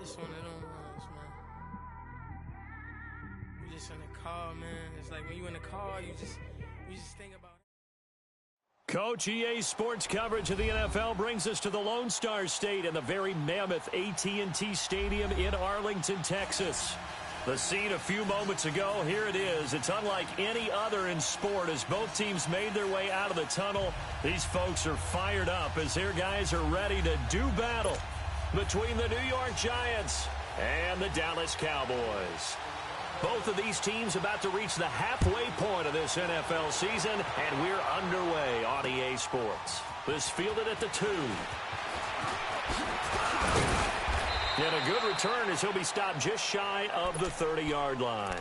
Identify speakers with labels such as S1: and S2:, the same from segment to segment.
S1: It's one of them ones, man. You just in the car, man. It's like when you in the car, you just think about it.
S2: Coach, EA Sports coverage of the NFL brings us to the Lone Star State and the very mammoth AT&T Stadium in Arlington, Texas. The scene a few moments ago, here it is. It's unlike any other in sport as both teams made their way out of the tunnel. These folks are fired up as their guys are ready to do battle between the New York Giants and the Dallas Cowboys. Both of these teams about to reach the halfway point of this NFL season, and we're underway on EA Sports. This fielded at the 2. And a good return as he'll be stopped just shy of the 30-yard line.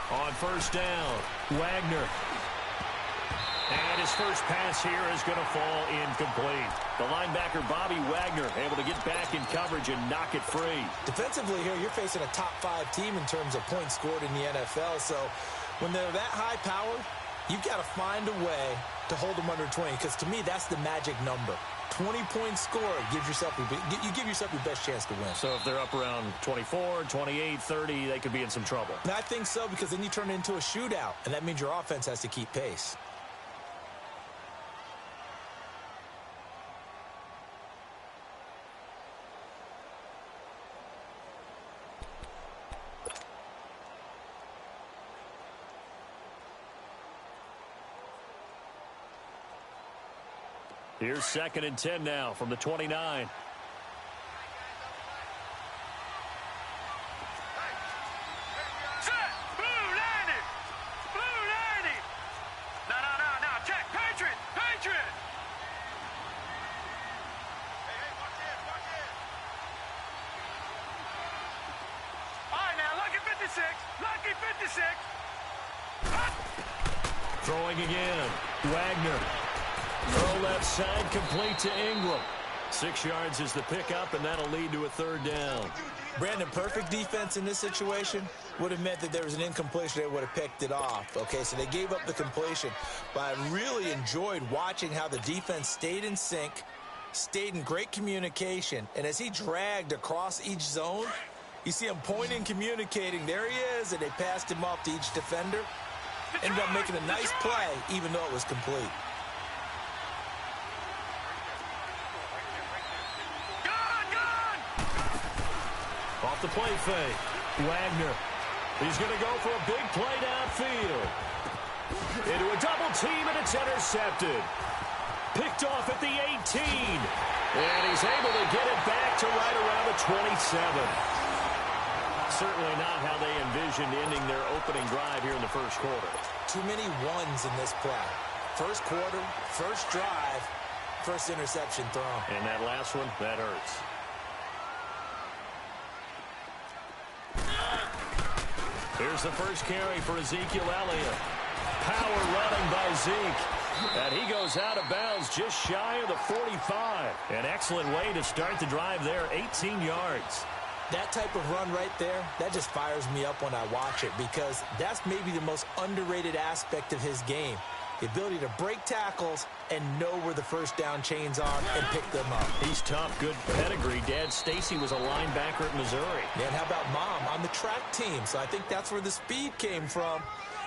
S2: On first down, Wagner. And his first pass here is going to fall incomplete. The linebacker, Bobby Wagner, able to get back in coverage and knock it free.
S3: Defensively here, you're facing a top-5 team in terms of points scored in the NFL. So when they're that high powered, you've got to find a way to hold them under 20. Because to me, that's the magic number. 20-point score, you give yourself your best chance to win.
S2: So if they're up around 24, 28, 30, they could be in some trouble.
S3: And I think so, because then you turn it into a shootout, and that means your offense has to keep pace.
S2: Here's 2nd and 10 now from the 29.
S4: Set. Blue landed. Blue landed. No. Check. Patriot. Hey, watch it. All right, now, lucky 56.
S2: Throwing again. Wagner. Throw left side, complete to Ingram. 6 yards is the pickup, and that'll lead to a 3rd down.
S3: Brandon, perfect defense in this situation would have meant that there was an incompletion. They would have picked it off. Okay, so they gave up the completion. But I really enjoyed watching how the defense stayed in sync, stayed in great communication, and as he dragged across each zone, you see him pointing, communicating. There he is, and they passed him off to each defender. Ended up making a nice play, even though it was complete.
S2: Off the play fake. Wagner. He's going to go for a big play downfield. Into a double team, and it's intercepted. Picked off at the 18. And he's able to get it back to right around the 27. Certainly not how they envisioned ending their opening drive here in the first quarter.
S3: Too many ones in this play. First quarter, first drive, first interception thrown.
S2: And that last one, that hurts. Here's the first carry for Ezekiel Elliott. Power running by Zeke. And he goes out of bounds just shy of the 45. An excellent way to start the drive there, 18 yards.
S3: That type of run right there, that just fires me up when I watch it, because that's maybe the most underrated aspect of his game. The ability to break tackles and know where the first down chains are and pick them up.
S2: He's tough, good pedigree. Dad Stacy was a linebacker at Missouri.
S3: And how about Mom on the track team? So I think that's where the speed came from.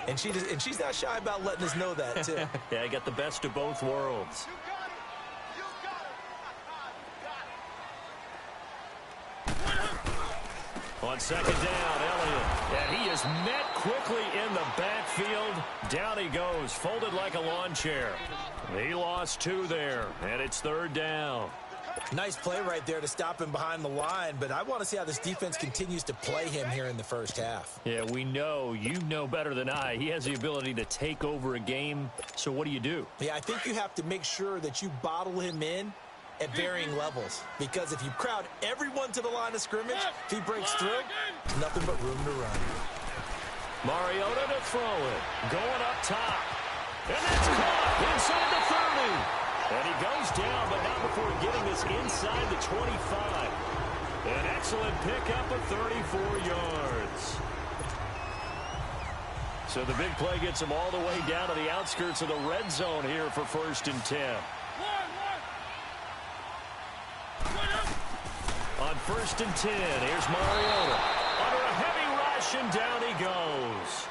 S3: And she's not shy about letting us know that, too.
S2: Yeah, I got the best of both worlds. On 2nd down, Elliott. And he is met quickly in the backfield. Down he goes, folded like a lawn chair. He lost 2 there, and it's 3rd down.
S3: Nice play right there to stop him behind the line, but I want to see how this defense continues to play him here in the first half.
S2: Yeah, we know. You know better than I. He has the ability to take over a game, so what do you do?
S3: Yeah, I think you have to make sure that you bottle him in at varying levels. Because if you crowd everyone to the line of scrimmage, if he breaks through, nothing but room to run.
S2: Mariota to throw it. Going up top. And that's caught inside the 30. And he goes down, but not before getting this inside the 25. An excellent pickup of 34 yards. So the big play gets him all the way down to the outskirts of the red zone here for 1st and 10. On 1st and 10, here's Mariota. Under a heavy rush, and down he goes.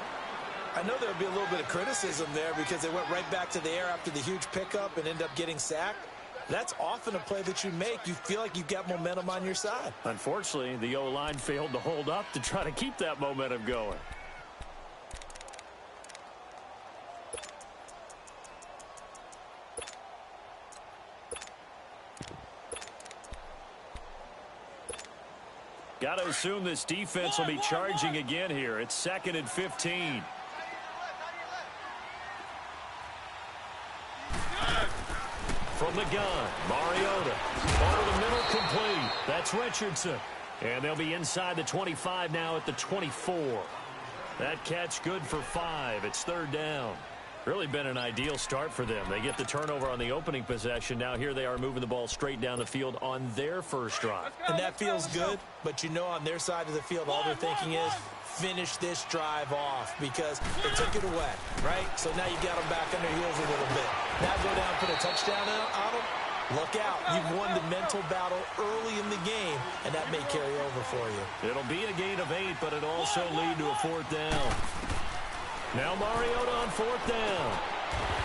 S3: I know there'll be a little bit of criticism there because they went right back to the air after the huge pickup and ended up getting sacked. That's often a play that you make. You feel like you've got momentum on your side.
S2: Unfortunately, the O-line failed to hold up to try to keep that momentum going. Got to assume this defense will be charging again here. It's 2nd and 15. From the gun, Mariota. Over the middle, complete. That's Richardson. And they'll be inside the 25 now at the 24. That catch good for 5. It's 3rd down. Really been an ideal start for them. They get the turnover on the opening possession. Now here they are moving the ball straight down the field on their first drive.
S3: And that feels good, but you know on their side of the field, all they're thinking is finish this drive off because they took it away, right? So now you got them back on their heels a little bit. Now go down, put a touchdown on them. Look out. You've won the mental battle early in the game, and that may carry over for you.
S2: It'll be a gain of 8, but it'll also lead to a 4th down. Now Mariota on 4th down.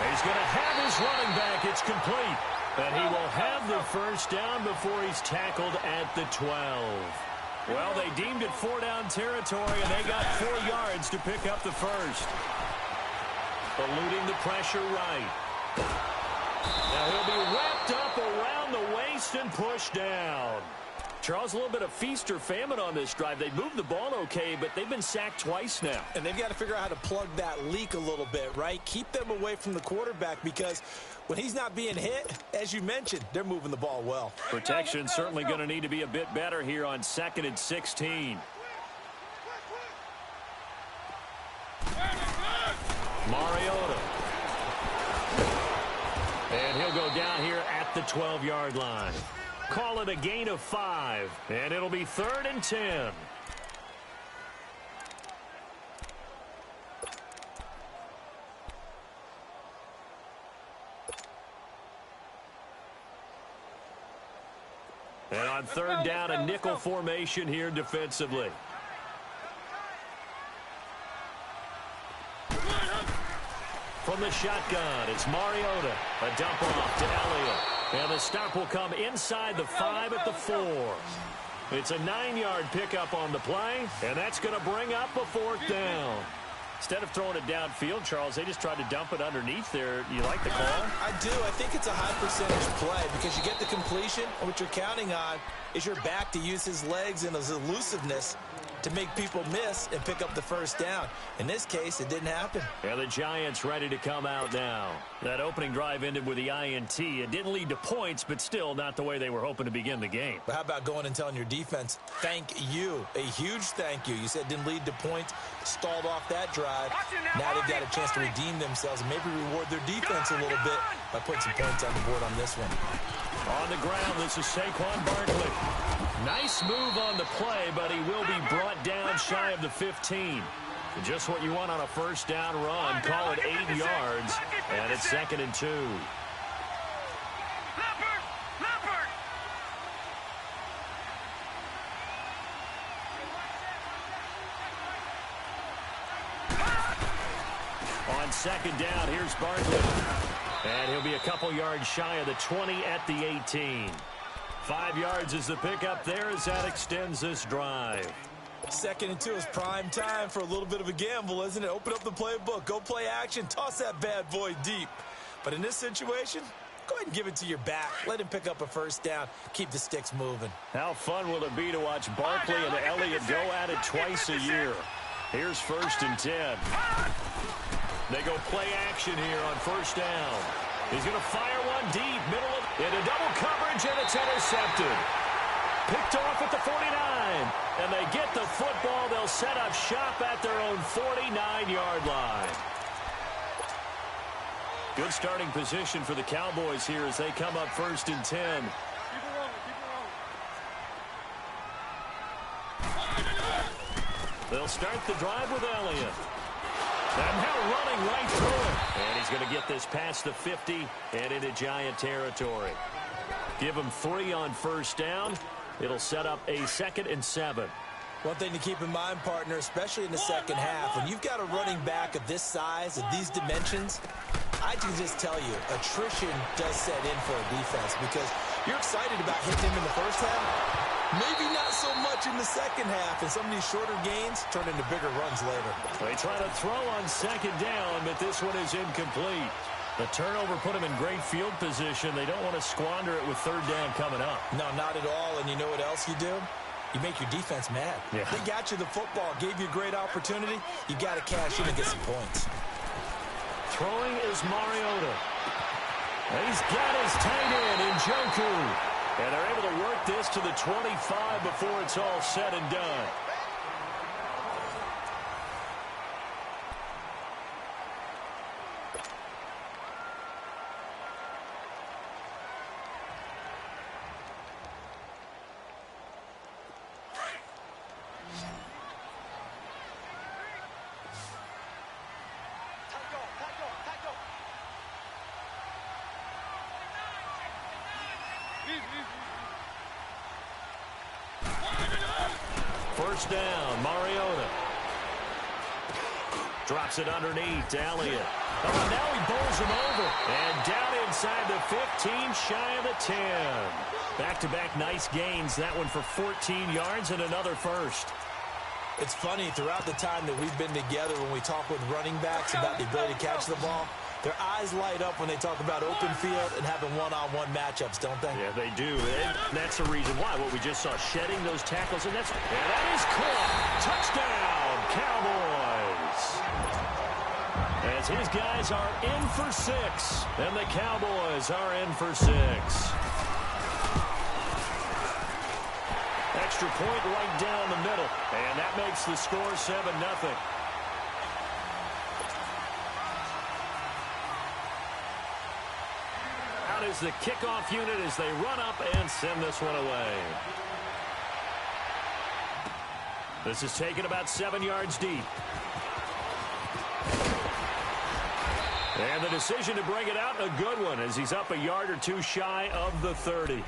S2: He's going to have his running back. It's complete. And he will have the 1st down before he's tackled at the 12. Well, they deemed it 4-down territory, and they got 4 yards to pick up the 1st. Eluding the pressure right. Now he'll be wrapped up around the waist and pushed down. Charles, a little bit of feast or famine on this drive. They moved the ball okay, but they've been sacked twice now.
S3: And they've got to figure out how to plug that leak a little bit, right? Keep them away from the quarterback because when he's not being hit, as you mentioned, they're moving the ball well.
S2: Protection certainly going to need to be a bit better here on 2nd and 16. Mariota. And he'll go down here at the 12-yard line. Call it a gain of 5, and it'll be 3rd and 10. And on 3rd down, a nickel formation here defensively. From the shotgun, it's Mariota. A dump off to Elliott. And the stop will come inside the 5 at the 4. It's a 9-yard pickup on the play, and that's going to bring up a 4th down. Instead of throwing it downfield, Charles, they just tried to dump it underneath there. Do you like the call?
S3: I do. I think it's a high percentage play because you get the completion, and what you're counting on is your back to use his legs and his elusiveness to make people miss and pick up the 1st down. In this case, it didn't happen.
S2: Yeah, the Giants ready to come out now. That opening drive ended with the INT. It didn't lead to points, but still not the way they were hoping to begin the game.
S3: But how about going and telling your defense, thank you, a huge thank you. You said didn't lead to points, stalled off that drive. Now they've got a chance to redeem themselves and maybe reward their defense a little bit by putting some points on the board on this one.
S2: On the ground, this is Saquon Barkley. Nice move on the play, but he will be brought down shy of the 15. Just what you want on a 1st down run. Call it 8 yards, and it's 2nd and 2. On 2nd down, here's Barkley. And he'll be a couple yards shy of the 20 at the 18. 5 yards is the pickup there as that extends this drive.
S3: 2nd and 2 is prime time for a little bit of a gamble, isn't it? Open up the playbook, go play action, toss that bad boy deep. But in this situation, go ahead and give it to your back. Let him pick up a 1st down. Keep the sticks moving.
S2: How fun will it be to watch Barkley and Elliott go at it twice a year? Here's 1st and 10. They go play action here on 1st down. He's going to fire one deep, middle of into double coverage, and it's intercepted. Picked off at the 49, and they get the football. They'll set up shop at their own 49-yard line. Good starting position for the Cowboys here as they come up 1st and 10. They'll start the drive with Elliott. And now running right through it. And he's going to get this past the 50 and into Giant territory. Give him 3 on 1st down. It'll set up a 2nd and 7.
S3: One thing to keep in mind, partner, especially in the second half, when you've got a running back of this size, of these dimensions, I can just tell you, attrition does set in for a defense because you're excited about hitting him in the first half. Maybe not so much in the second half, and some of these shorter gains turn into bigger runs later.
S2: They try to throw on 2nd down, but this one is incomplete. The turnover put them in great field position. They don't want to squander it with 3rd down coming up.
S3: No, not at all, and you know what else you do? You make your defense mad.
S2: Yeah.
S3: They got you the football, gave you a great opportunity. You got to cash in and get some points.
S2: Throwing is Mariota. He's got his tight end in Njoku. And they're able to work this to the 25 before it's all said and done. First down, Mariota. Drops it underneath to Elliott. Oh, now he bowls him over. And down inside the 15, shy of the 10. Back-to-back nice gains. That one for 14 yards and another first.
S3: It's funny, throughout the time that we've been together, when we talk with running backs about the ability to catch the ball, their eyes light up when they talk about open field and having one-on-one matchups, don't they?
S2: Yeah, they do. And that's the reason why. What we just saw, shedding those tackles, and that is caught. Touchdown, Cowboys. As his guys are in for 6, and the Cowboys are in for 6. Extra point right down the middle, and that makes the score 7-0. Out is the kickoff unit as they run up and send this one away. This is taken about 7 yards deep. And the decision to bring it out, a good one, as he's up a yard or two shy of the 30.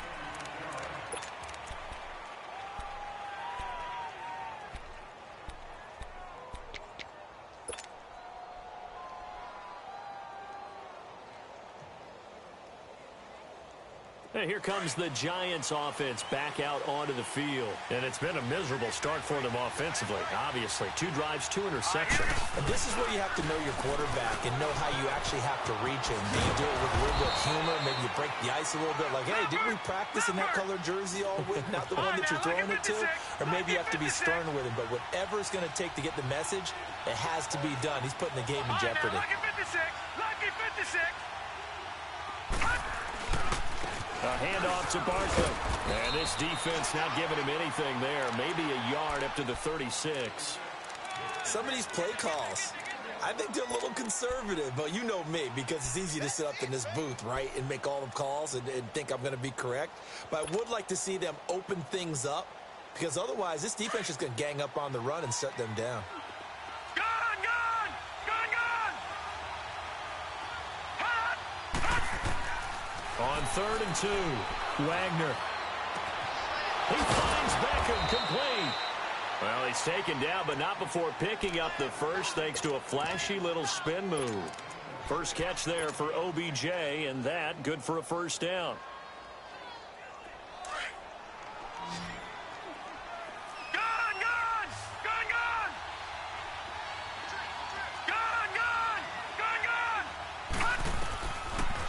S2: And here comes the Giants offense back out onto the field. And it's been a miserable start for them offensively, obviously. 2 drives, 2 interceptions.
S3: And this is where you have to know your quarterback and know how you actually have to reach him. Do you do it with a little bit of humor? Maybe you break the ice a little bit. Like, hey, didn't we practice in that colored jersey all week? Not the one that you're throwing it to? Or maybe you have to be stern with him. But whatever it's going to take to get the message, it has to be done. He's putting the game in jeopardy.
S4: Lucky 56. Lucky 56.
S2: A handoff to Barkley. And this defense not giving him anything there. Maybe a yard up to the 36.
S3: Some of these play calls, I think they're a little conservative. But you know me, because it's easy to sit up in this booth, right, and make all the calls and think I'm going to be correct. But I would like to see them open things up, because otherwise this defense is going to gang up on the run and shut them down.
S2: On 3rd and 2, Wagner. He finds Beckham complete. Well, he's taken down, but not before picking up the first, thanks to a flashy little spin move. First catch there for OBJ, and that good for a first down.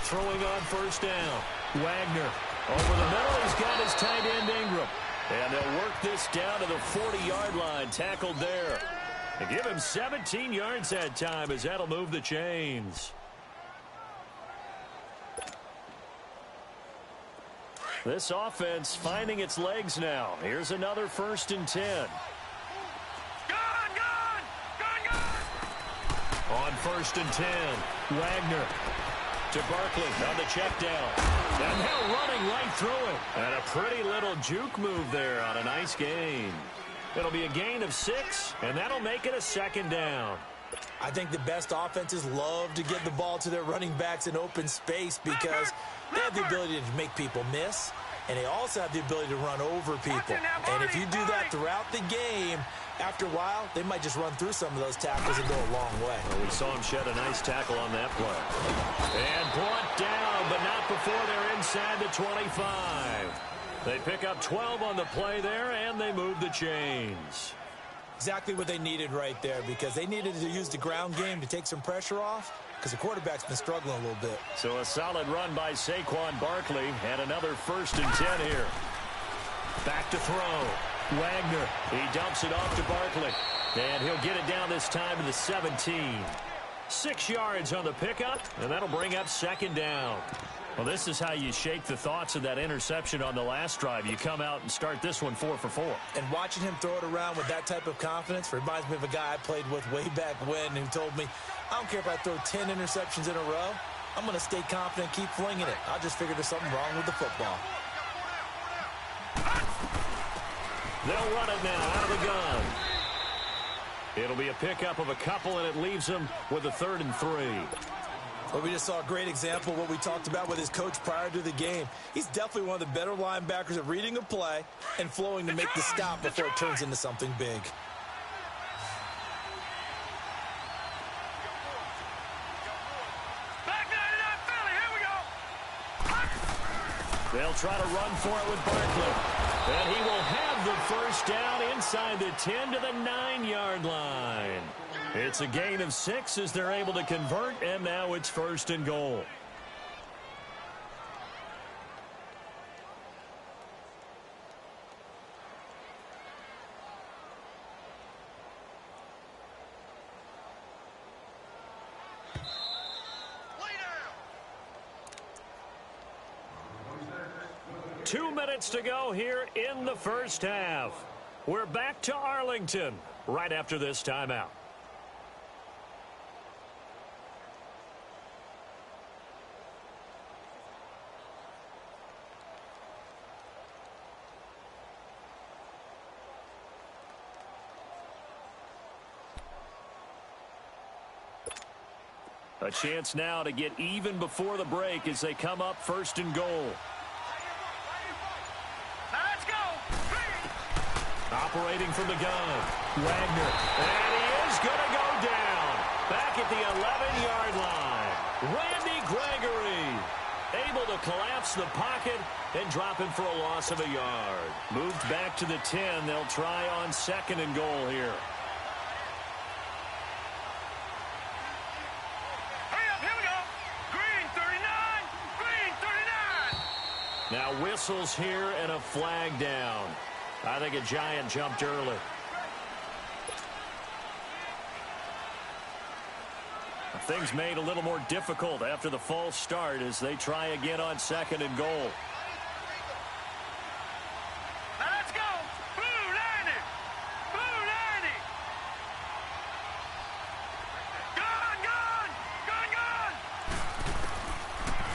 S2: Throwing on first down. Wagner over the middle. He's got his tight end Ingram. And they'll work this down to the 40-yard line. Tackled there. They give him 17 yards that time as that'll move the chains. This offense finding its legs now. Here's another 1st and 10. On 1st and 10, Wagner to Barkley on the check down. And now running right through it. And a pretty little juke move there on a nice gain. It'll be a gain of 6, and that'll make it a 2nd down.
S3: I think the best offenses love to get the ball to their running backs in open space because they have the ability to make people miss, and they also have the ability to run over people. And if you do that throughout the game, after a while, they might just run through some of those tackles and go a long way.
S2: Well, we saw him shed a nice tackle on that play. And brought down, but not before they're inside the 25. They pick up 12 on the play there, and they move the chains.
S3: Exactly what they needed right there because they needed to use the ground game to take some pressure off because the quarterback's been struggling a little bit.
S2: So a solid run by Saquon Barkley and another 1st and 10 here. Back to throw. Wagner, he dumps it off to Barkley, and he'll get it down this time to the 17. 6 yards on the pickup, and that'll bring up 2nd down. Well, this is how you shake the thoughts of that interception on the last drive. You come out and start this one 4 for 4.
S3: And watching him throw it around with that type of confidence reminds me of a guy I played with way back when who told me, I don't care if I throw 10 interceptions in a row. I'm going to stay confident, keep flinging it. I just figured there's something wrong with the football.
S2: They'll run it now out of the gun. It'll be a pickup of a couple, and it leaves them with a 3rd and 3.
S3: Well, we just saw a great example of what we talked about with his coach prior to the game. He's definitely one of the better linebackers at reading a play and flowing to make the stop before it turns into something big.
S2: They'll try to run for it with Barkley. And he will have the 1st down inside the 10 to the 9-yard line. It's a gain of 6 as they're able to convert, and now it's 1st and goal. Two minutes to go here in the 1st half. We're back to Arlington right after this timeout. A chance now to get even before the break as they come up 1st and goal.
S4: Let's go!
S2: Operating from the gun, Wagner, and he is going to go down back at the 11-yard line. Randy Gregory able to collapse the pocket and drop him for a loss of a yard. Moved back to the 10. They'll try on 2nd and goal here. Now whistles here and a flag down. I think a Giant jumped early. Things made a little more difficult after the false start as they try again on 2nd and goal.
S4: Let's go! Blue 90! Blue 90! Gun!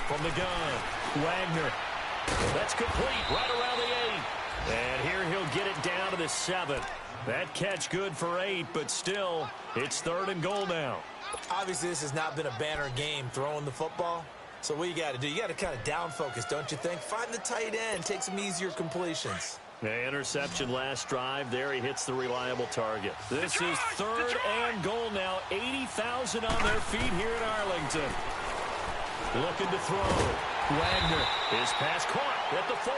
S2: From the gun, Wagner. That's complete right around the 8. And here he'll get it down to the 7. That catch good for 8, but still, it's 3rd and goal now.
S3: Obviously, this has not been a banner game throwing the football. So what you got to do, you got to kind of down focus, don't you think? Find the tight end, take some easier completions.
S2: The interception last drive. There he hits the reliable target. This is 3rd and goal now. 80,000 on their feet here in Arlington. Looking to throw. Wagner. His pass caught at the 4.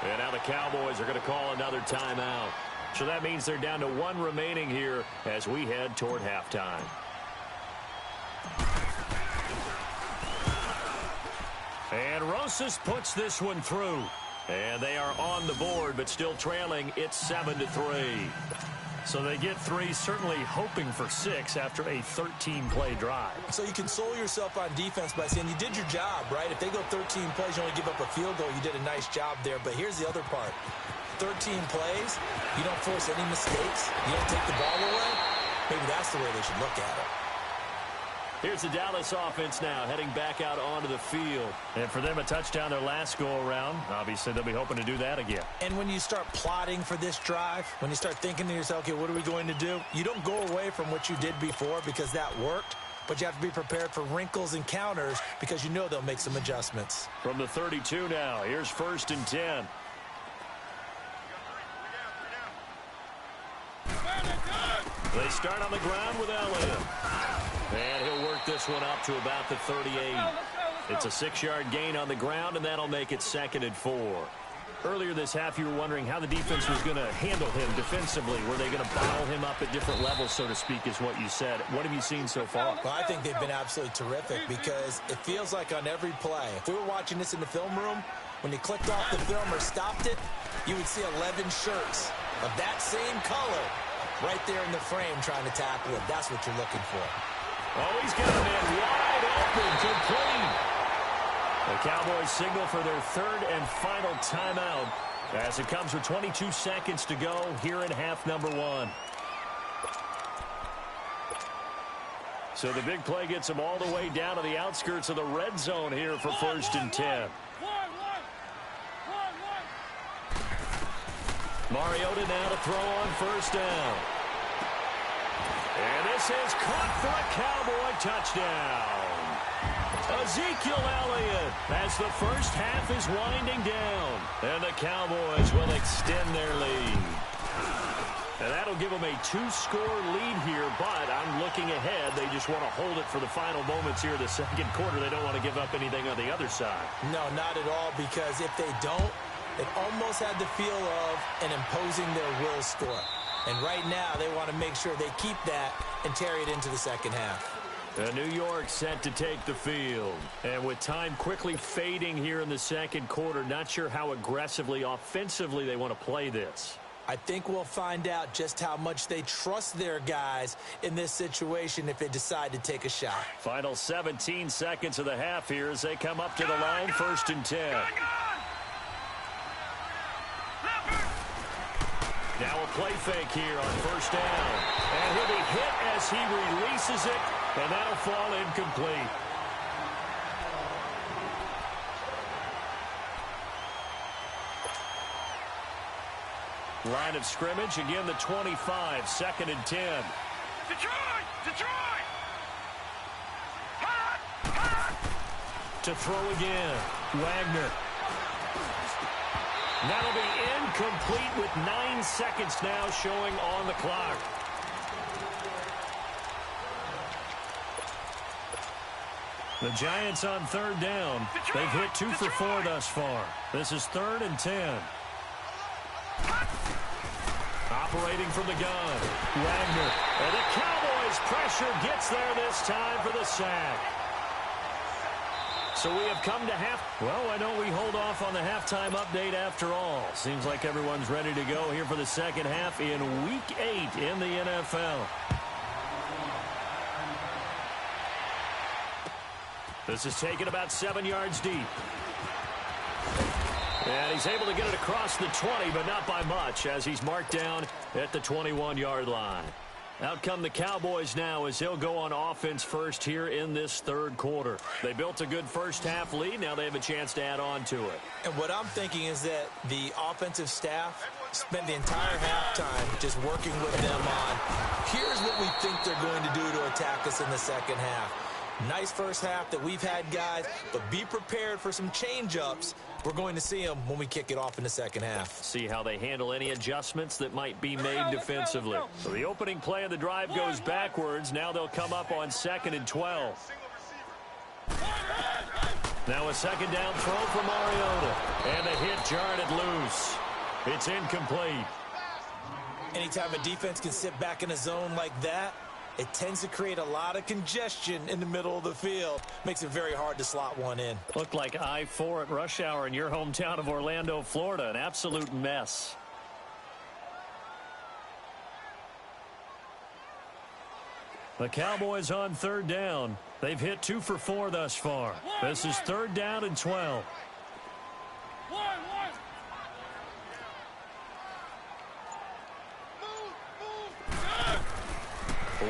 S2: And now the Cowboys are going to call another timeout. So that means they're down to 1 remaining here as we head toward halftime. And Rosas puts this one through. And they are on the board, but still trailing. It's 7-3. So they get 3, certainly hoping for 6 after a 13-play drive.
S3: So you console yourself on defense by saying you did your job, right? If they go 13 plays, you only give up a field goal, you did a nice job there. But here's the other part. 13 plays, you don't force any mistakes, you don't take the ball away. Maybe that's the way they should look at it.
S2: Here's the Dallas offense now, heading back out onto the field. And for them, a touchdown their last go-around. Obviously, they'll be hoping to do that again.
S3: And when you start plotting for this drive, when you start thinking to yourself, okay, what are we going to do? You don't go away from what you did before because that worked, but you have to be prepared for wrinkles and counters because you know they'll make some adjustments.
S2: From the 32 now, here's 1st and 10. They start on the ground with Elliott. And he'll work this one up to about the 38. It's a 6-yard gain on the ground, and that'll make it 2nd and 4. Earlier this half, you were wondering how the defense was going to handle him defensively. Were they going to bottle him up at different levels, so to speak, is what you said. What have you seen so far?
S3: Well, I think they've been absolutely terrific because it feels like on every play, if we were watching this in the film room, when you clicked off the film or stopped it, you would see 11 shirts of that same color right there in the frame trying to tackle him. That's what you're looking for.
S2: Oh, he's got a man wide open, complete. The Cowboys signal for their 3rd and final timeout as it comes with 22 seconds to go here in half number 1. So the big play gets them all the way down to the outskirts of the red zone here for 1st and 10. Mariota now to throw on 1st down. And this is caught for a Cowboy touchdown. Ezekiel Elliott as the first half is winding down. And the Cowboys will extend their lead. And that'll give them a 2-score lead here, but I'm looking ahead. They just want to hold it for the final moments here in the 2nd quarter. They don't want to give up anything on the other side.
S3: No, not at all, because if they don't, it almost had the feel of an imposing their will score. And right now, they want to make sure they keep that and carry it into the 2nd half.
S2: New York set to take the field. And with time quickly fading here in the 2nd quarter, not sure how aggressively, offensively they want to play this.
S3: I think we'll find out just how much they trust their guys in this situation if they decide to take a shot.
S2: Final 17 seconds of the half here as they come up to the line, 1st and 10. Now a play fake here on 1st down. And he'll be hit as he releases it, and that'll fall incomplete. Line of scrimmage, again the 25, 2nd and 10.
S4: Detroit! Detroit!
S2: To throw again, Wagner. That'll be incomplete with 9 seconds now showing on the clock. The Giants on 3rd down. They've hit 2 for 4 thus far. This is 3rd and 10. Operating from the gun, Wagner. And the Cowboys pressure gets there this time for the sack. So we have come to half. Well, why don't we hold off on the halftime update after all? Seems like everyone's ready to go here for the 2nd half in Week 8 in the NFL. This is taken about 7 yards deep. And he's able to get it across the 20, but not by much, as he's marked down at the 21-yard line. Out come the Cowboys now as they'll go on offense first here in this 3rd quarter. They built a good first half lead. Now they have a chance to add on to it.
S3: And what I'm thinking is that the offensive staff spent the entire halftime just working with them on, here's what we think they're going to do to attack us in the 2nd half. Nice first half that we've had, guys, but be prepared for some change-ups. We're going to see them when we kick it off in the 2nd half.
S2: See how they handle any adjustments that might be made defensively. So the opening play of the drive goes backwards. Now they'll come up on 2nd and 12. Now a 2nd down throw for Mariota. And the hit jarred it loose. It's incomplete.
S3: Anytime a defense can sit back in a zone like that, it tends to create a lot of congestion in the middle of the field. Makes it very hard to slot one in.
S2: Looked like I-4 at rush hour in your hometown of Orlando, Florida. An absolute mess. The Cowboys on third down. They've hit 2 for 4 thus far. This is third down and 12.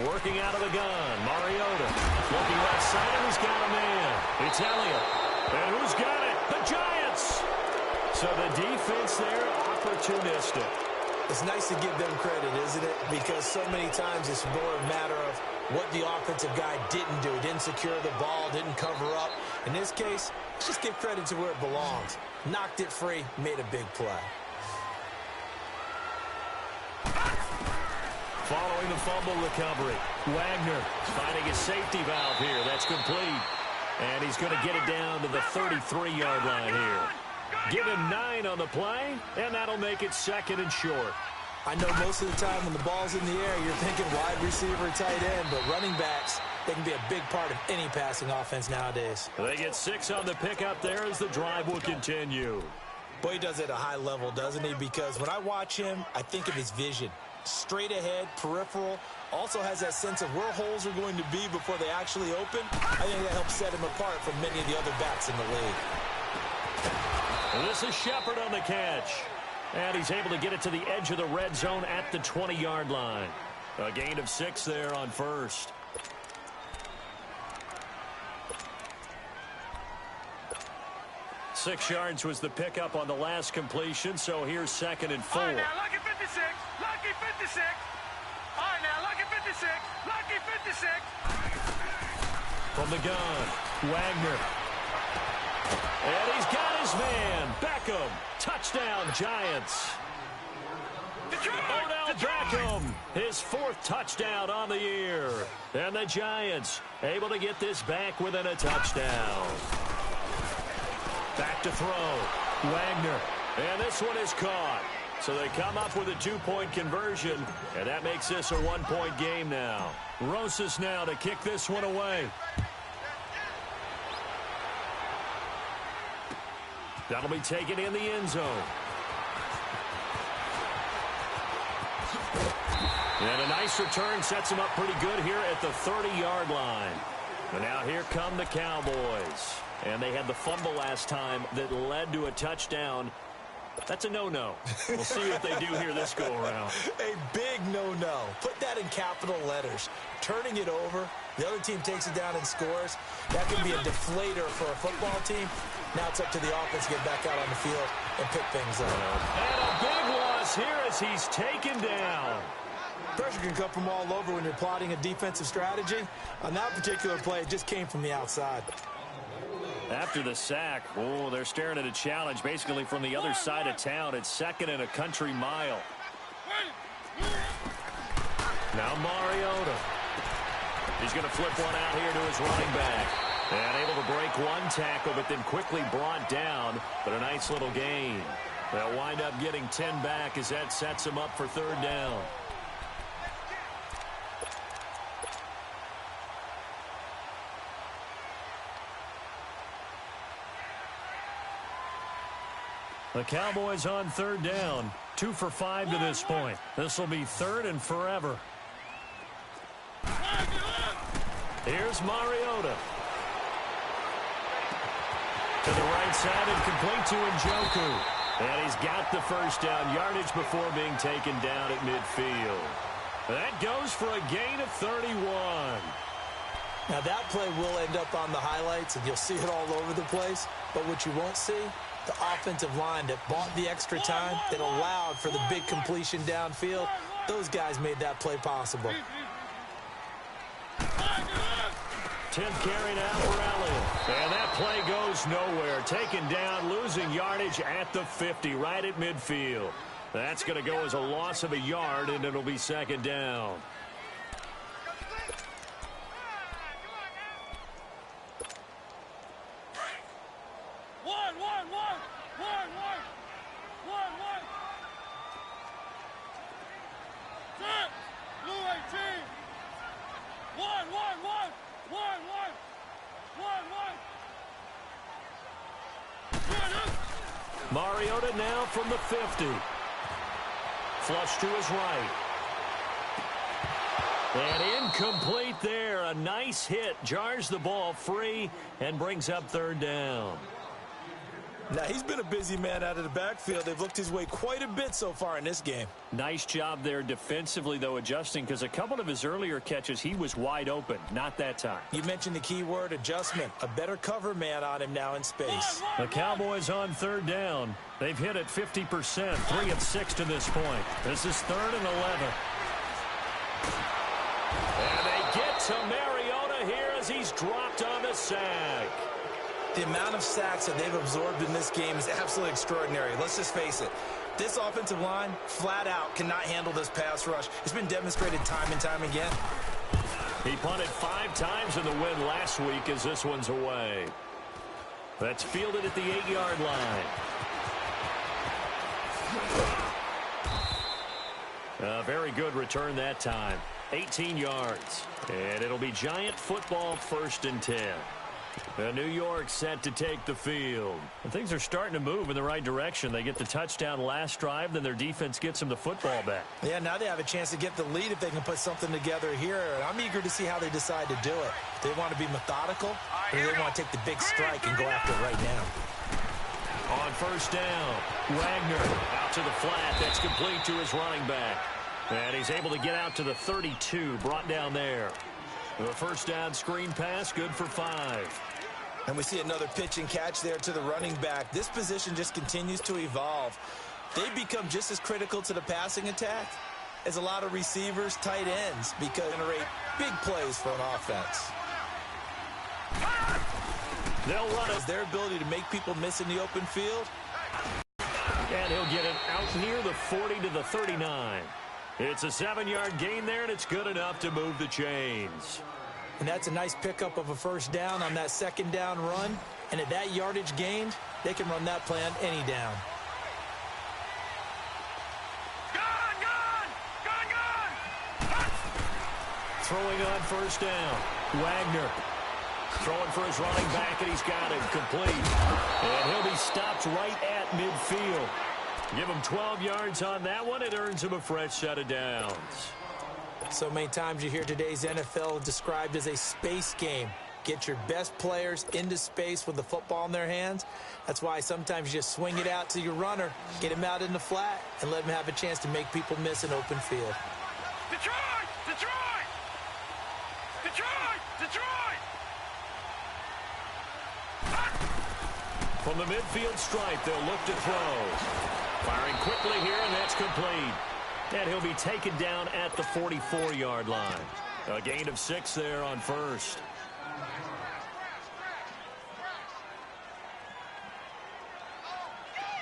S2: Working out of the gun, Mariota. Looking left side, and he's got a man. It's Elliott. And who's got it? The Giants. So the defense there, opportunistic.
S3: It's nice to give them credit, isn't it? Because so many times it's more a matter of what the offensive guy didn't do. He didn't secure the ball, didn't cover up. In this case, let's just give credit to where it belongs. Knocked it free, made a big play.
S2: Following the fumble recovery, Wagner finding his safety valve here. That's complete. And he's going to get it down to the 33-yard line here. Give him 9 on the play, and that'll make it second and short.
S3: I know most of the time when the ball's in the air, you're thinking wide receiver, tight end, but running backs, they can be a big part of any passing offense nowadays.
S2: They get 6 on the pickup there as the drive will continue.
S3: Boy, he does it at a high level, doesn't he? Because when I watch him, I think of his vision. Straight ahead, peripheral, also has that sense of where holes are going to be before they actually open. I think that helps set him apart from many of the other backs in the league.
S2: And this is Shepard on the catch. And he's able to get it to the edge of the red zone at the 20-yard line. A gain of 6 there on first. Six yards was the pickup on the last completion, so here's second and 4.
S4: All right, now, lucky 56. Lucky 56. All right, now, lucky 56. Lucky 56.
S2: From the gun, Wagner. And he's got his man, Beckham. Touchdown, Giants. Odell Beckham, his 4th touchdown on the year. And the Giants able to get this back within a touchdown. Back to throw, Wagner. And this one is caught. So they come up with a 2-point conversion, and that makes this a 1-point game now. Rosas now to kick this one away. That'll be taken in the end zone. And a nice return sets him up pretty good here at the 30-yard line. And now here come the Cowboys. And they had the fumble last time that led to a touchdown. That's a no-no. We'll see what they do here this go-around.
S3: A big no-no. Put that in capital letters. Turning it over, the other team takes it down and scores. That can be a deflator for a football team. Now it's up to the offense to get back out on the field and pick things up.
S2: And a big loss here as he's taken down.
S3: Pressure can come from all over when you're plotting a defensive strategy. On that particular play, it just came from the outside.
S2: After the sack, oh, they're staring at a challenge basically from the other side of town. It's second and a country mile. Now Mariota. He's going to flip one out here to his running back. And able to break one tackle, but then quickly brought down. But a nice little gain. They'll wind up getting 10 back as that sets him up for third down. The Cowboys on third down. 2 for 5 to this point. This will be third and forever. Here's Mariota. To the right side and complete to Njoku. And he's got the first down yardage before being taken down at midfield. That goes for a gain of 31.
S3: Now that play will end up on the highlights and you'll see it all over the place. But what you won't see, the offensive line that bought the extra time, that allowed for the big completion downfield, those guys made that play possible.
S2: 10th carry now for Elliott. And that play goes nowhere. Taken down, losing yardage at the 50, right at midfield. That's going to go as a loss of a yard, and it'll be second down. Mariota now from the 50. Flush to his right. And incomplete there. A nice hit. Jars the ball free and brings up third down.
S3: Now, he's been a busy man out of the backfield. They've looked his way quite a bit so far in this game.
S2: Nice job there defensively, though, adjusting, because a couple of his earlier catches, he was wide open. Not that time.
S3: You mentioned the key word, adjustment. A better cover man on him now in space.
S2: The Cowboys on third down. They've hit it 50%, 3 of 6 to this point. This is 3rd and 11. And they get to Mariota here as he's dropped on the sack.
S3: The amount of sacks that they've absorbed in this game is absolutely extraordinary. Let's just face it. This offensive line, flat out, cannot handle this pass rush. It's been demonstrated time and time again.
S2: He punted 5 times in the win last week as this one's away. That's fielded at the 8-yard line. A very good return that time. 18 yards. And it'll be Giant football, 1st and 10. New York set to take the field. And things are starting to move in the right direction. They get the touchdown last drive, then their defense gets them the football back.
S3: Yeah, now they have a chance to get the lead if they can put something together here. And I'm eager to see how they decide to do it. They want to be methodical, or they want to take the big strike and go after it right now.
S2: On 1st down, Wagner out to the flat. That's complete to his running back. And he's able to get out to the 32, brought down there. The 1st down screen pass, good for 5.
S3: And we see another pitch and catch there to the running back. This position just continues to evolve. They become just as critical to the passing attack as a lot of receivers, tight ends, because they generate big plays for an offense.
S2: They'll run it.
S3: Their ability to make people miss in the open field.
S2: And he'll get it out near the 40 to the 39. It's a 7-yard gain there, and it's good enough to move the chains.
S3: And that's a nice pickup of a 1st down on that 2nd down run. And at that yardage gained, they can run that play on any down.
S2: Throwing on 1st down. Wagner throwing for his running back, and he's got him complete. And he'll be stopped right at midfield. Give him 12 yards on that one. It earns him a fresh set of downs.
S3: So many times you hear today's NFL described as a space game. Get your best players into space with the football in their hands. That's why sometimes you just swing it out to your runner, get him out in the flat, and let him have a chance to make people miss an open field.
S4: Detroit! Detroit! Detroit! Detroit!
S2: From the midfield stripe, they'll look to throw. Firing quickly here, and that's complete. And he'll be taken down at the 44-yard line. A gain of 6 there on 1st.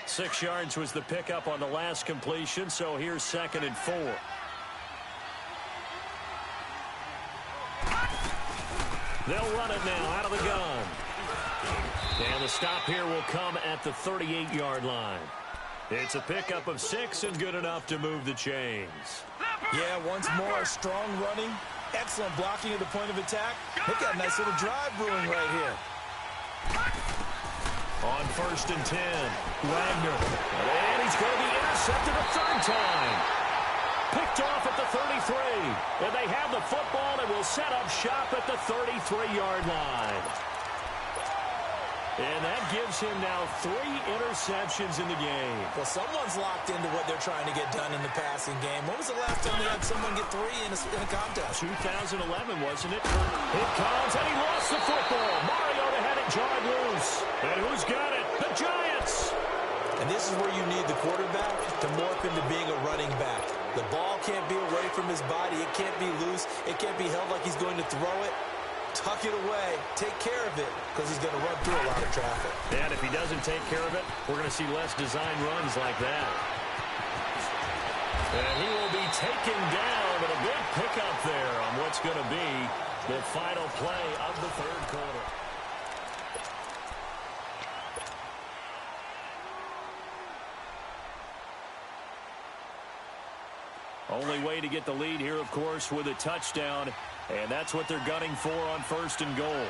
S2: Six yards was the pickup on the last completion, so here's 2nd and 4. They'll run it now out of the gun. And the stop here will come at the 38-yard line. It's a pickup of 6 and good enough to move the chains.
S3: Yeah, once more, strong running, excellent blocking at the point of attack. Look at a nice little drive brewing right here.
S2: On 1st and 10, Wagner. And he's going to be intercepted a 3rd time. Picked off at the 33. And they have the football and will set up shop at the 33-yard line. And that gives him now 3 interceptions in the game.
S3: Well, someone's locked into what they're trying to get done in the passing game. When was the last time we had someone get 3 in a contest?
S2: 2011, wasn't it? It comes, and he lost the football. Mariota had it jarred loose. And who's got it? The Giants.
S3: And this is where you need the quarterback to morph into being a running back. The ball can't be away from his body. It can't be loose. It can't be held like he's going to throw it. Tuck it away, take care of it, because he's going to run through a lot of traffic.
S2: And if he doesn't take care of it, we're going to see less design runs like that. And he will be taken down, but a big pickup there on what's going to be the final play of the 3rd quarter. Only way to get the lead here, of course, with a touchdown. And that's what they're gunning for on 1st and goal.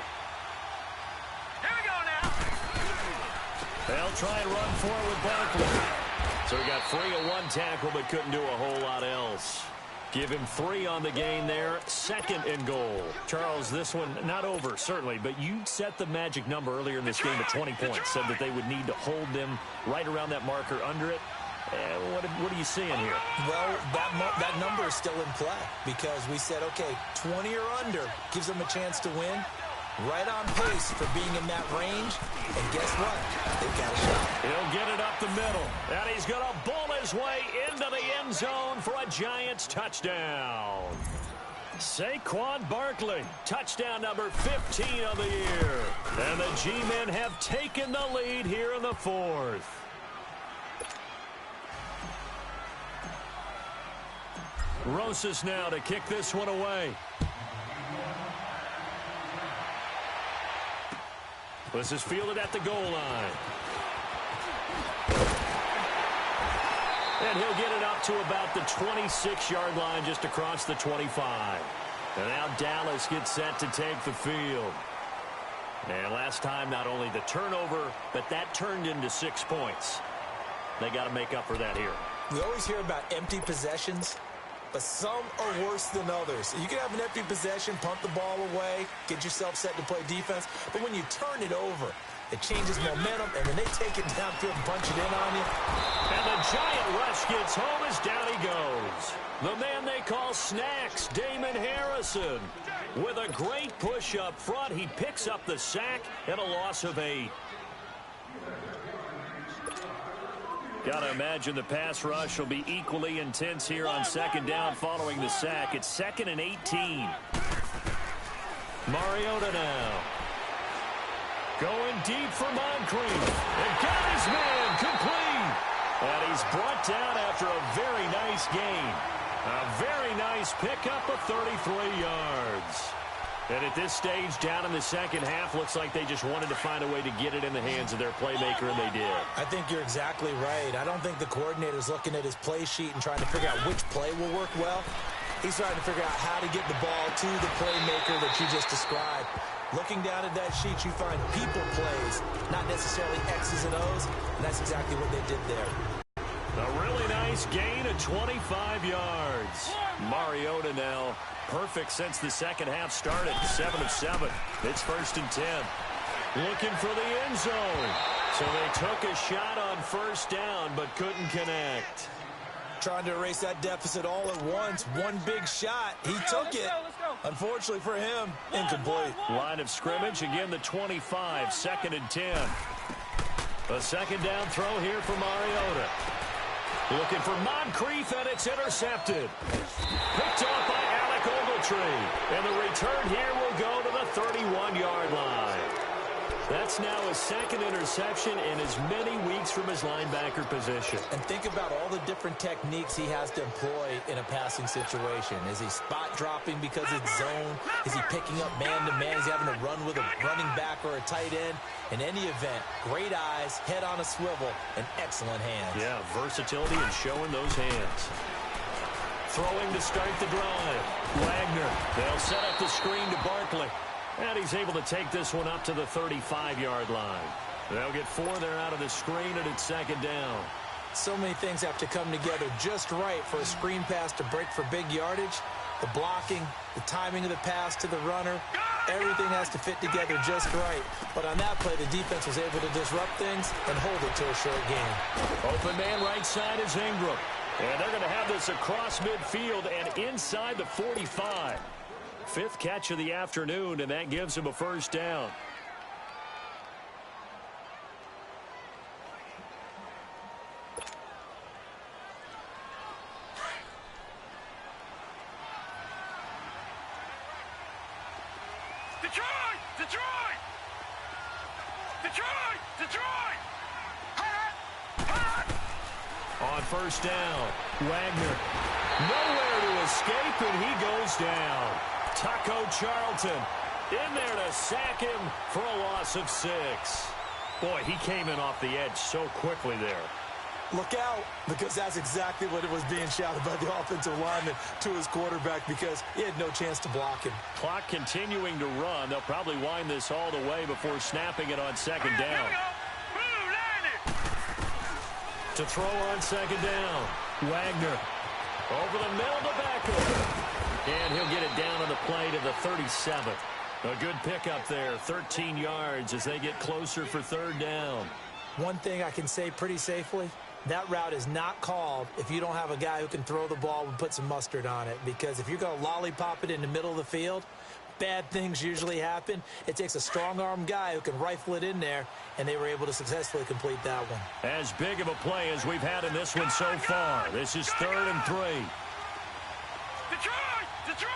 S4: Here we go now.
S2: They'll try and run for it with Barkley. So he got free of 1 tackle, but couldn't do a whole lot else. Give him 3 on the gain there. 2nd and goal. Charles, this one not over, certainly, but you set the magic number earlier in this game at 20 points. Said that they would need to hold them right around that marker under it. What are you seeing here?
S3: Well, that number is still in play because we said, okay, 20 or under gives them a chance to win. Right on pace for being in that range. And guess what? They've got a shot.
S2: He'll get it up the middle. And he's going to bull his way into the end zone for a Giants touchdown. Saquon Barkley, touchdown number 15 of the year. And the G-men have taken the lead here in the 4th. Rosas now to kick this one away. This is fielded at the goal line. And he'll get it up to about the 26-yard line just across the 25. And now Dallas gets set to take the field. And last time, not only the turnover, but that turned into 6 points. They got to make up for that here.
S3: We always hear about empty possessions, but some are worse than others. You can have an empty possession, punt the ball away, get yourself set to play defense, but when you turn it over, it changes momentum, and then they take it downfield and punch it in on you.
S2: And the Giant rush gets home as down he goes. The man they call Snacks, Damon Harrison. With a great push up front, he picks up the sack and a loss of 8. Got to imagine the pass rush will be equally intense here on 2nd down following the sack. It's 2nd and 18. Mariota now. Going deep for Moncrief. And got his man complete. And he's brought down after a very nice gain. A very nice pickup of 33 yards. And at this stage, down in the 2nd half, looks like they just wanted to find a way to get it in the hands of their playmaker, and they did.
S3: I think you're exactly right. I don't think the coordinator's looking at his play sheet and trying to figure out which play will work well. He's trying to figure out how to get the ball to the playmaker that you just described. Looking down at that sheet, you find people plays, not necessarily X's and O's, and that's exactly what they did there.
S2: A really nice gain of 25 yards. Mariota now perfect since the 2nd half started. 7 of 7. It's 1st and 10. Looking for the end zone. So they took a shot on 1st down but couldn't connect.
S3: Trying to erase that deficit all at once. One big shot. He took it. Unfortunately for him, incomplete.
S2: Line of scrimmage, again the 25, 2nd and 10. A 2nd down throw here for Mariota. Looking for Moncrief, and it's intercepted. Picked off by Alec Ogletree. And the return here will go to the 31-yard line. That's now his 2nd interception in as many weeks from his linebacker position.
S3: And think about all the different techniques he has to employ in a passing situation. Is he spot dropping because it's zone? Is he picking up man-to-man? Is he having to run with a running back or a tight end? In any event, great eyes, head on a swivel, and excellent hands.
S2: Yeah, versatility and showing those hands. Throwing to start the drive. Wagner. They'll set up the screen to Barkley. And he's able to take this one up to the 35-yard line. They'll get 4 there out of the screen, and it's 2nd down.
S3: So many things have to come together just right for a screen pass to break for big yardage. The blocking, the timing of the pass to the runner, everything has to fit together just right. But on that play, the defense was able to disrupt things and hold it to a short game.
S2: Open man right side is Ingram. And they're going to have this across midfield and inside the 45. 5th catch of the afternoon, and that gives him a 1st down.
S4: Detroit! Detroit! Detroit! Detroit!
S2: On 1st down, Wagner. Nowhere to escape, and he goes down. Taco Charlton in there to sack him for a loss of 6. Boy, he came in off the edge so quickly there.
S3: Look out, because that's exactly what it was being shouted by the offensive lineman to his quarterback because he had no chance to block him.
S2: Clock continuing to run. They'll probably wind this all the way before snapping it on 2nd down. To throw on 2nd down, Wagner. Over the middle to Beckham. And he'll get it down on the play to the 37. A good pickup there, 13 yards as they get closer for third down.
S3: One thing I can say pretty safely, that route is not called if you don't have a guy who can throw the ball and put some mustard on it. Because if you're going to lollipop it in the middle of the field, bad things usually happen. It takes a strong-arm guy who can rifle it in there, and they were able to successfully complete that one.
S2: As big of a play as we've had in this one so far. This is 3rd and 3.
S4: Detroit! Detroit!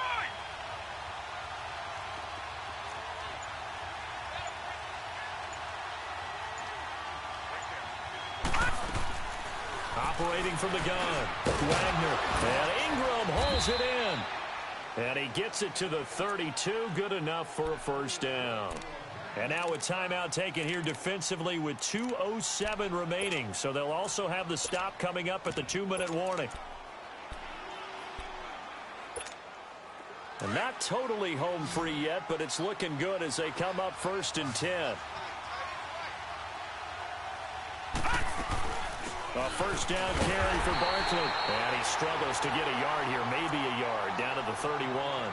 S2: Operating from the gun, Wagner, and Ingram holds it in. And he gets it to the 32, good enough for a first down. And now a timeout taken here defensively with 2:07 remaining. So they'll also have the stop coming up at the 2-minute warning. And not totally home free yet, but it's looking good as they come up 1st and 10. A first down carry for Barkley. And he struggles to get a yard here, maybe a yard, down to the 31.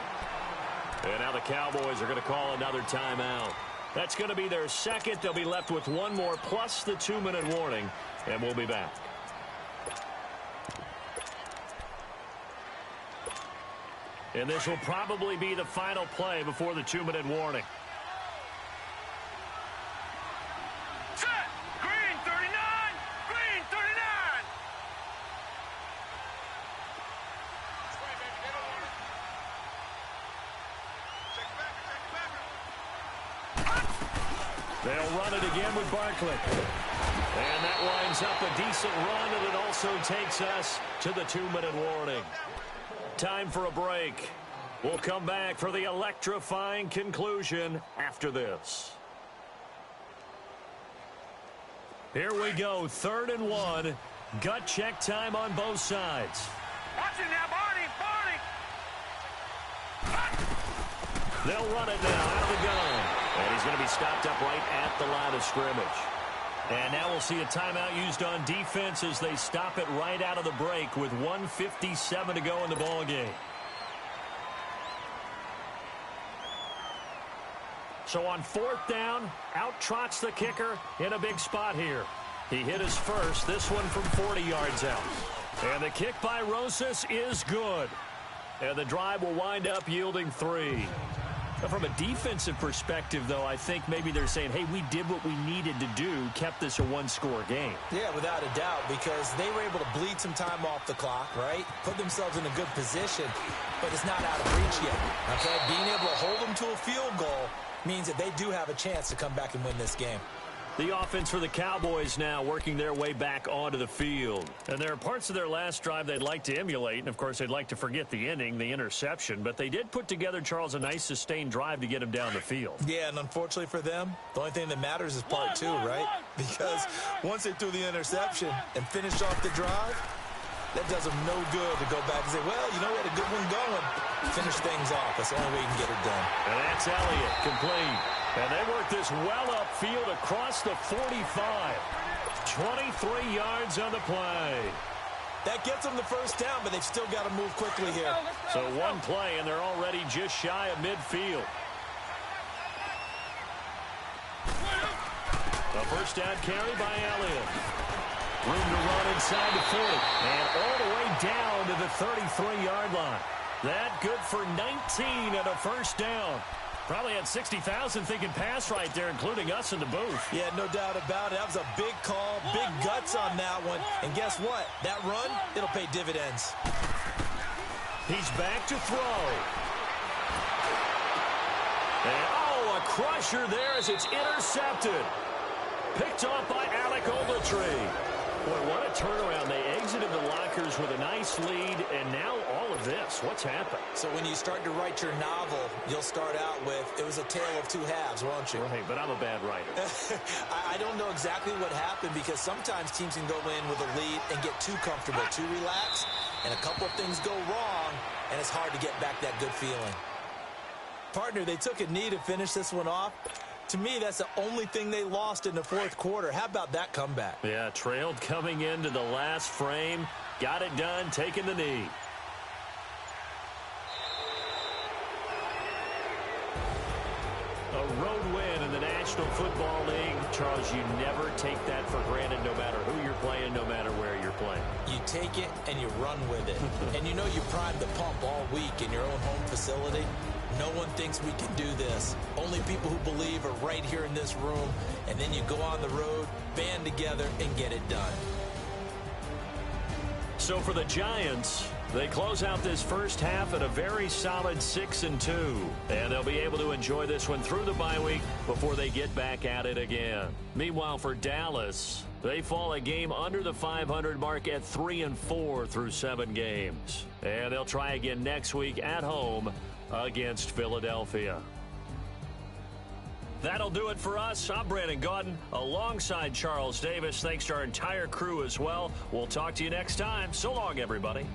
S2: And now the Cowboys are going to call another timeout. That's going to be their second. They'll be left with one more plus the 2-minute warning, and we'll be back. And this will probably be the final play before the 2-minute warning. They'll run it again with Barkley. And that lines up a decent run, and it also takes us to the 2-minute warning. Time for a break. We'll come back for the electrifying conclusion after this. Here we go, 3rd and 1. Gut check time on both sides.
S4: Watch it now, Barney!
S2: They'll run it now out of the gun. And he's going to be stopped up right at the line of scrimmage. And now we'll see a timeout used on defense as they stop it right out of the break with 1:57 to go in the ballgame. So on 4th down, out trots the kicker in a big spot here. He hit his first, this one from 40 yards out. And the kick by Rosas is good. And the drive will wind up yielding 3. From a defensive perspective, though, I think maybe they're saying, hey, we did what we needed to do, kept this a one-score game.
S3: Yeah, without a doubt, because they were able to bleed some time off the clock, right? Put themselves in a good position, but it's not out of reach yet, okay? Being able to hold them to a field goal means that they do have a chance to come back and win this game.
S2: The offense for the Cowboys now working their way back onto the field. And there are parts of their last drive they'd like to emulate. And, of course, they'd like to forget the inning, the interception. But they did put together, Charles, a nice sustained drive to get him down the field.
S3: Yeah, and unfortunately for them, the only thing that matters is part 2, right? Because once they threw the interception and finished off the drive, that does them no good to go back and say, well, you know what, a good one going. Finish things off. That's the only way you can get it done.
S2: And that's Elliott, complete. And they work this well upfield across the 45. 23 yards on the play.
S3: That gets them the first down, but they've still got to move quickly here.
S2: So one play, and they're already just shy of midfield. A first down carry by Elliott. Room to run inside the 40. And all the way down to the 33-yard line. That good for 19 and a first down. Probably had 60,000 thinking pass right there, including us in the booth.
S3: Yeah, no doubt about it. That was a big call, big guts on that one. And guess what? That run, it'll pay dividends.
S2: He's back to throw. And, oh, a crusher there as it's intercepted. Picked off by Alec Ogletree. Boy, what a turnaround. They exited the lockers with a nice lead, and now all of this. What's happened?
S3: So when you start to write your novel, you'll start out with, it was a tale of 2 halves, won't you?
S2: Right, but I'm a bad writer.
S3: I don't know exactly what happened because sometimes teams can go in with a lead and get too comfortable, too relaxed, and a couple of things go wrong, and it's hard to get back that good feeling. Partner, they took a knee to finish this one off. To me, that's the only thing they lost in the 4th quarter. How about that comeback?
S2: Yeah, trailed coming into the last frame. Got it done, taking the knee. road win in the National Football League. Charles, you never take that for granted no matter who you're playing, no matter where you're playing.
S3: You take it and you run with it. And you know you primed the pump all week in your own home facility. No one thinks we can do this. Only people who believe are right here in this room. And then you go on the road, band together, and get it done.
S2: So for the Giants, they close out this first half at a very solid 6-2. And they'll be able to enjoy this one through the bye week before they get back at it again. Meanwhile, for Dallas, they fall a game under the 500 mark at 3-4 through 7 games. And they'll try again next week at home against Philadelphia. That'll do it for us. I'm Brandon Gaudin alongside Charles Davis. Thanks to our entire crew as well. We'll talk to you next time. So long, everybody.